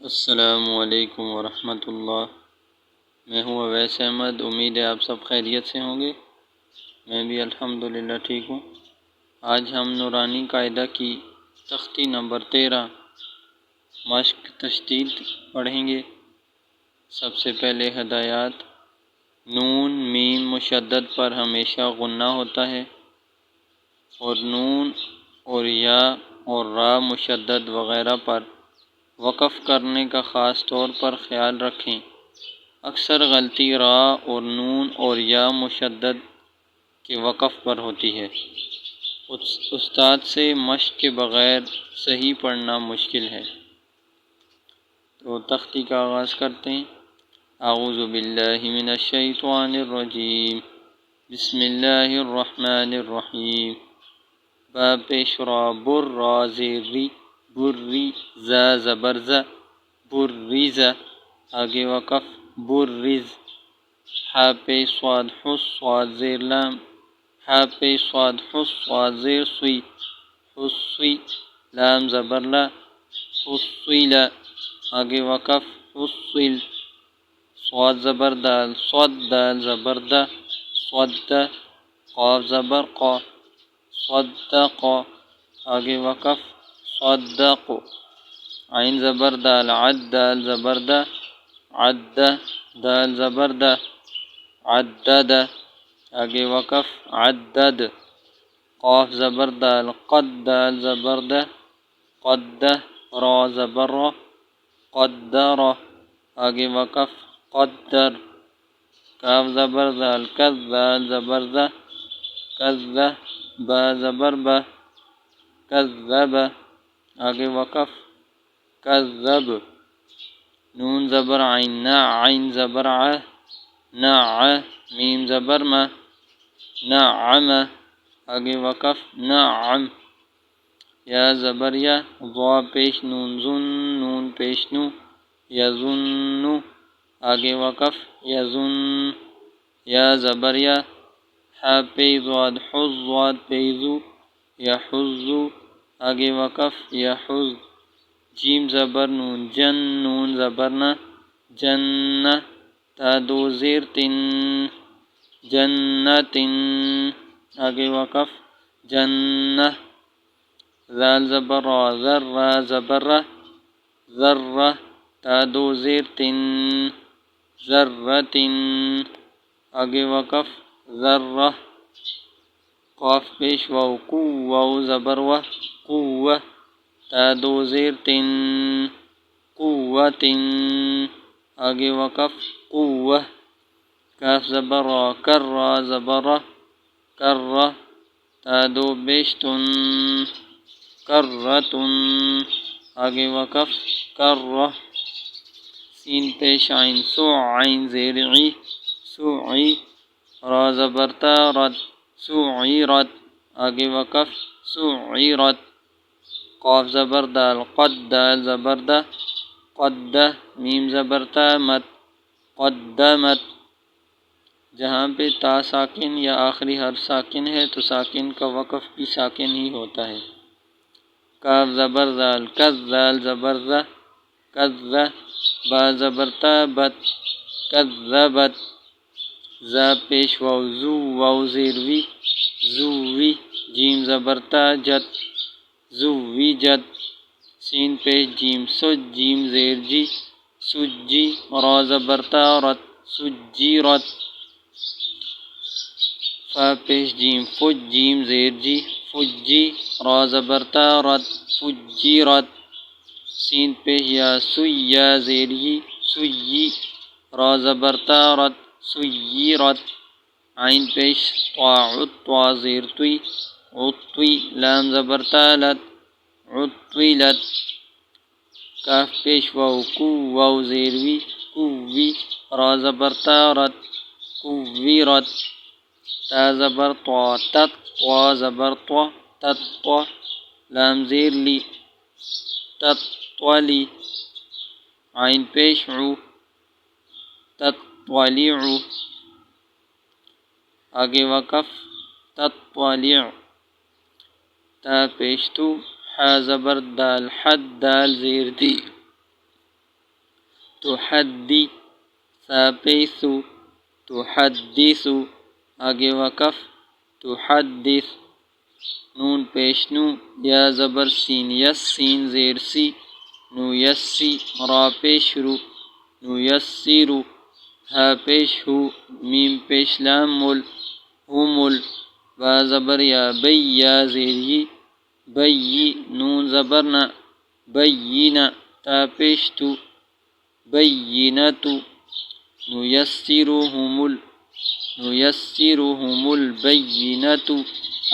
السلام علیکم ورحمۃ اللہ۔ میں ہوں اویس احمد۔ امید ہے آپ سب خیریت سے ہوں گے۔ میں بھی الحمدللہ ٹھیک ہوں۔ آج ہم نورانی قاعدہ کی تختی نمبر 13 مشق تشدید پڑھیں گے۔ سب سے پہلے ہدایات۔ نون میم مشدد پر ہمیشہ غنہ ہوتا ہے، اور نون اور یا اور را مشدد وغیرہ پر وقف کرنے کا خاص طور پر خیال رکھیں۔ اکثر غلطی را اور نون اور یا مشدد کے وقف پر ہوتی ہے۔ استاد سے مشق کے بغیر صحیح پڑھنا مشکل ہے۔ تو تختی کا آغاز کرتے ہیں۔ اعوذ باللہ من الشیطان الرجیم، بسم اللہ الرحمن الرحیم۔ با پیش را بر را زیر ری بری زا زبر ز بریز، آگے وقف بریز۔ ح پیش صاد حس صاد زیر لام ح پیش صاد حس صاد زیر سوی حسوی، لام زبر لا حسویل، آگے وقف حسویل۔ صاد زبر دال صد دال زبر دا صد، قاف زبر قا صدق، آگے وقف صدق۔ عین زبر دال عد دال زبر دا عد، دال زبر دا عدد، آگے وقف عدد۔ قاف زبر دال قد دال زبر دا قد، را زبر را قدر، آگے وقف قدر۔ کاف زبر دال کذ دال زبر دا کذ، با زبر با کذب، آگے وقف کذب۔ نون زبر عین نا عین زبر ع نع، میم زبر ما نعم، آگے وقف نعم۔ یا زبر یا ضا پیش نون ظن نون پیش نو یظن، آگے وقف یظن۔ یا زبر یا ح پی ضاد حظ ضاد پی ذو یحظ، آگے وقف یحظ۔ جیم زبر نون جن نون زبر نا جن، تا دو زیر تن جنت، آگے وقف جنہ۔ ذال زبر را ذر را زبر را ذرہ، تا دو زیر تن ذرۃ، آگے وقف ذرہ۔ قاف پیش واو قو واو زبر و قوہ، تا دو زیر تن قوۃ، آگے وقف قوہ۔ کاف زبر را کر را زبر را کرہ، تا دو پیش تن کرۃ، آگے وقف کرہ۔ سین پیش عین سع عین زیر عی سعی، را زبر تا رت سعیرت، آگے وقف سعیرت۔ قاف زبر دال قد دال زبر دا قد، میم زبر تا مت قدمت۔ جہاں پہ تا ساکن یا آخری حرف ساکن ہے تو ساکن کا وقف بھی ساکن ہی ہوتا ہے۔ کاف زبر زال کذ زال زبر ز کذ، با زبر تا بت کذبت۔ زا پیش واو زو واو زیر وی زووی، جیم زبر تا جت زوجت۔ سین پیش جیم سج جیم زیر جی سجی، را زبر تا رت سجیرت۔ فا پیش جیم فج جیم زیر جی فجی، را زبر تا رت فجیرت۔ سین پیش یا سوی یا زیر یی سویی، را زبر تا رت سیرت۔ عین پیش طا عط طا زیر توی عطوی، لام زبر تا لت عطولت۔ کاف پیش واو کو واو زیر وی کوی، را زبر تا رت کویرت۔ تا زبر طا تت طا زبر طا تت، لام زیر لی تطلی۔ عین پیش عو تطلع، آگے وقف تطلع۔ تا پیش تو ح زبر دال حد دال زیر دی تحدی، سا پیش سو، تحدث، آگے وقف تحدث، نون پیش نو، یا زبر سین، یس سین زیر سی، نو یسی، را پیش رو، نو یسیرو، ہا پیش ہو، میم پیش لام مل، ہو مل، با زبر یا، بی یا زیر یی، بی، نون زبر نا، بینا، تا پیش تو، بینتو، نو یسیروہم نیسرهم البینۃ،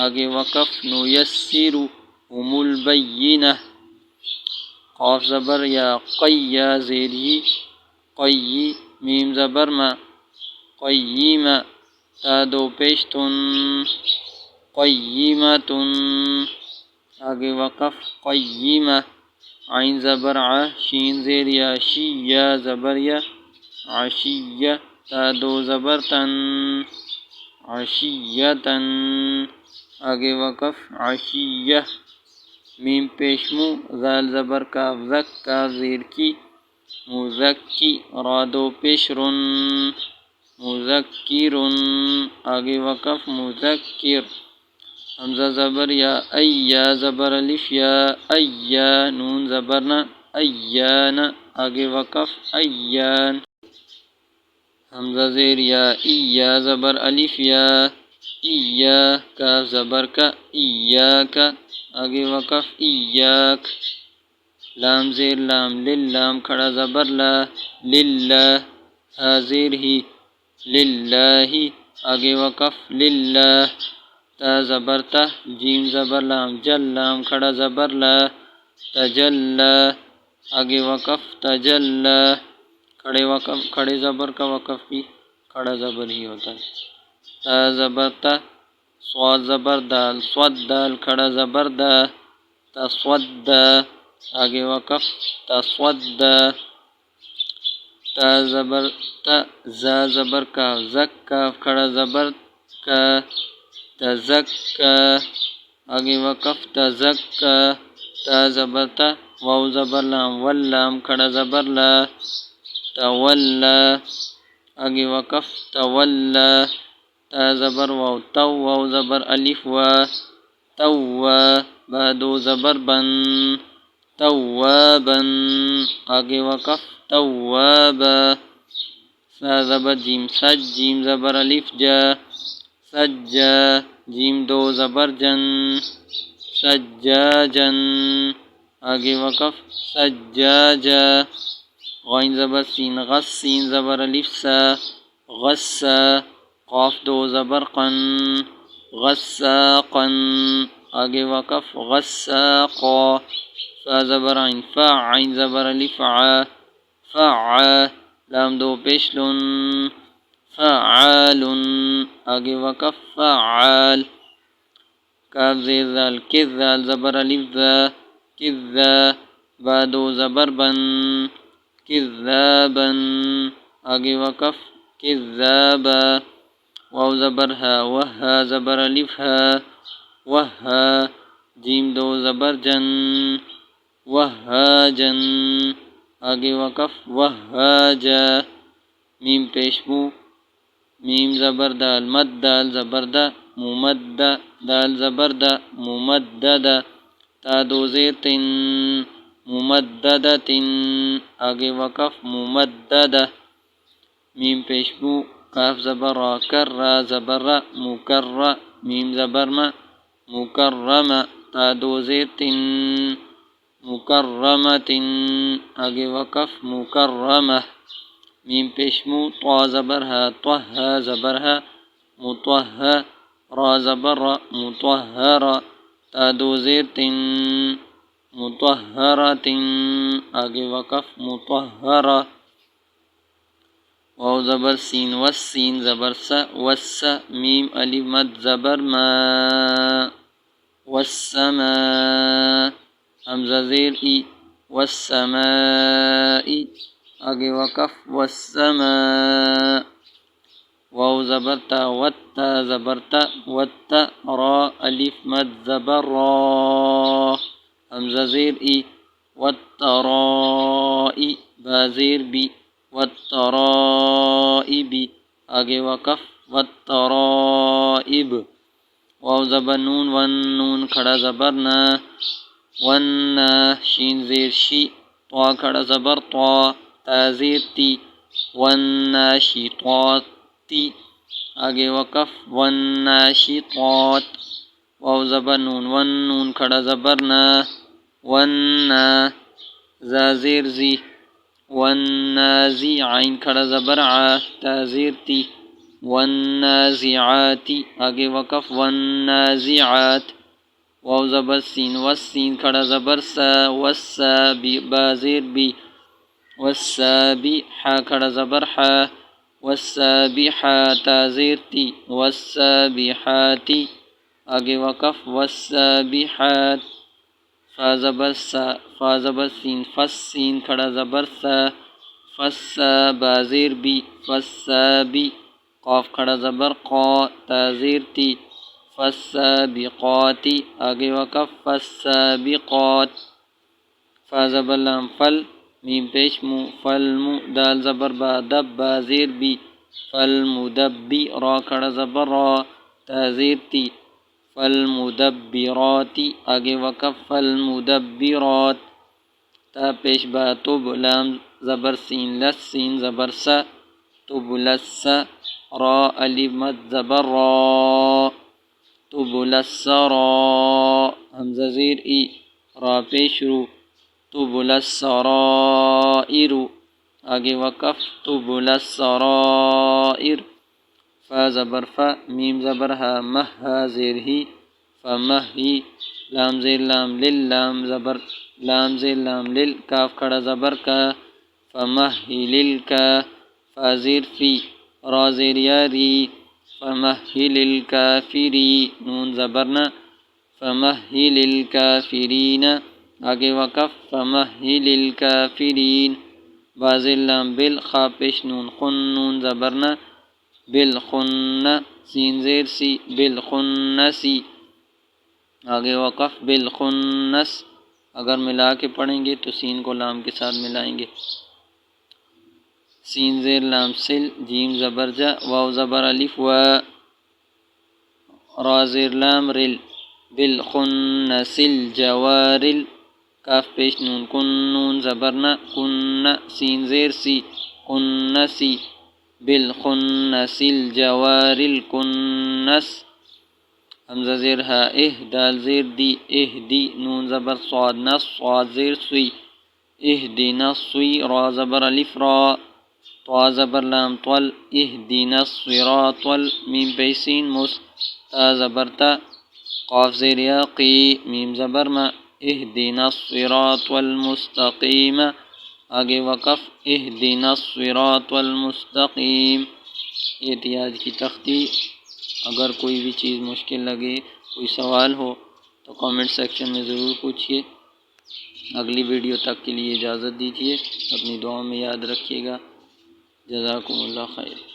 آگے وقف نو یسرهم البینہ، قاف زبر یا، قی یا زیر یی، قی، میم زبر ما، قیمہ، تا دو پیش تن، قیمۃ، آگے وقف قیمہ، عین زبر ع، شین زیر یا، شی یا زبر یا، عشیہ، تا دو زبر تن، عشیۃً، آگے وقف عشیہ، میم پیش مو، زال زبر کاف، زک، کاف زیر کی، مزکی، را دو پیش رن، مذکرن، آگے وقف مذکر، حمزہ زبر یا، ای یا زبر الف یا، ایا، نون زبرنا، ایان، آگے وقف ایان، حمزہ زیر یا، ای یا زبر الف یا، ایا، کاف زبر کا، ایاک، آگے وقف ایاک، لام زیر لام، للام کھڑا زبر لا، للہ، ہا زیر ہی، للہ، آگے وقف للہ، تا زبر تا، جیم زبر لام، جل لام کھڑا زبر لا، تجلی، آگے وقف تجلی، کھڑے زبر کا وقف بھی کھڑا زبر ہی ہوتا ہے، تا زبر تا، صاد زبر دال، صد دال کھڑا زبر دا، تصد، آگے وقف تصد، تا زبر تا، زا زبر کاف، زک، کاف کھڑا زبر کا، تزکا، آگے وقف تزکا، تا زبر تا، واو زبر لام، واللام کھڑا زبر لا، تولا، آگے وقف تولا، تا زبر واو، تو، واو زبر الف وا، توا، با دو زبر بن، توابا، آگے وقف توابا، سا زبر جیم، سج، جیم زبر الف جا، سجا، جیم دو زبر جن، سجاجن، آگے وقف سجاجا، غین زبر سین، غس، سین زبر الف سا، غسا، قاف دو زبر قن، غساقا، آگے وقف غساقا، فا زبر عین، فا، عین زبر الف عا، فعا، لام دو پیش لن، فعال، آگے وقف فعال، کاف زیر زال، کذ، زال زبر الف ذا، کذا، با دو زبر بن، کذابا، آگے وقف کذابا، واو زبر ہا، وہا زبر الف ہا، وہا، جیم دو زبر جن، وہاجن، آگے وقف وہاجا، میم پیش مو، میم زبر دال، مد دال زبر دا، ممد، دال زبر دا، ممدد، تا دو زیر تن، ممددت، آگے وقف ممددہ، میم پیش مو، کاف زبر را، کر، را زبر را، مکرہ، میم زبر ما، مکرمہ، تا دو زیر تن، مکرمۃ، آگے وقف مکرمہ، میم پیش مو، طا زبر ہا، طہا زبر ہا، مطہہ، را زبر را، مطہرہ، تا دو زیر تن، مطہرۃ، آگے وقف مطہرہ، واو زبر سین، والسین زبر سا، والسا، میم الف مد زبر ما، والسماء، حمزہ زیر ای، والسماء، آگے وقف والسماء، واو زبر تا، وتا زبر تا، وتا، را الف مد زبر را، حمزہ زیر ای، والترائی، با زیر بی، والترائب آگے وقف والترائب واو زبر نون ون نون کھڑا زبر نا ون شین زیر شی طا کھڑا زبر طا تا زیر تی ون ناشطاتی آگے وقف ون ناشطات واو زبر نون ون نون کھڑا زبر نا ون زا زیر زی ون زی عین کھڑا زبر ع تا زیر تی والنازعات آگے وقف والنازعات واو زبر سین والسین کھڑا زبر سا والسا با زیر بی والسابح کھڑا زبر ح والسابحات زیر تی والسابحات آگے وقف والسابحات فا زبر سا فا زبر سین فس سین کھڑا زبر سا فسا با زیر بی فسابی قاف کھڑا زبر قا تا زیر تی فالسابقات آگے وقف فالسابقات فا زبر لام فل میم پیش مو فالمو دال زبر با دب با زیر بی فالمدبی را کھڑا زبر را تا زیر تی فالمدبرات آگے وقف فالمدبرات تا پیش با تب لام زبر سین لس سین زبر سا تبلس را الف مد زبر را تبلس را حمزہ زیر ای را پیش رو تبلس رائر آگے وقف تبلس رائر فا زبر فا میم زبر ہا مہ زیر ہی فمہی لام زیر لام لل لام زبر لام زیر لام لل کاف کھڑا زبر کا فمہل کا فا زیر فی را زیر یاری فمہل الکافری نون زبرنا فمہل الکافرین آگے وقف فمہل الکافرین با زیر لام بل خا پیش نون خن نون زبرنا بالخن سین زیر سی بالخنسی آگے وقف بالخنس اگر ملا کے پڑھیں گے تو سین کو لام کے ساتھ ملائیں گے سین زیر لام سل جیم زبر جا واو زبر الف و را زیر لام رل بالخنس الجوارل کاف پیش نون کن نون زبرنا کن سین زیر سی کنسی بالخنس الجوارل کنس حمزہ زیر ہا دال زیر دی دی نون زبر صاد نص صاد زیر سوی اہدنا الصی را زبر الف را طا زبر لام طل اہدنا الصراط میم پیسین مس تا زبر تا قاف زیر یاقی میم زبر ما اہدنا الصراط المستقیم آگے وقف اہدنا الصراط المستقیم۔ یہ تھی آج کی تختی۔ اگر کوئی بھی چیز مشکل لگے، کوئی سوال ہو تو کامنٹ سیکشن میں ضرور پوچھیے۔ اگلی ویڈیو تک کے لیے اجازت دیجیے، اپنی دعاؤں میں یاد رکھیے گا۔ جزاکم اللہ خیر۔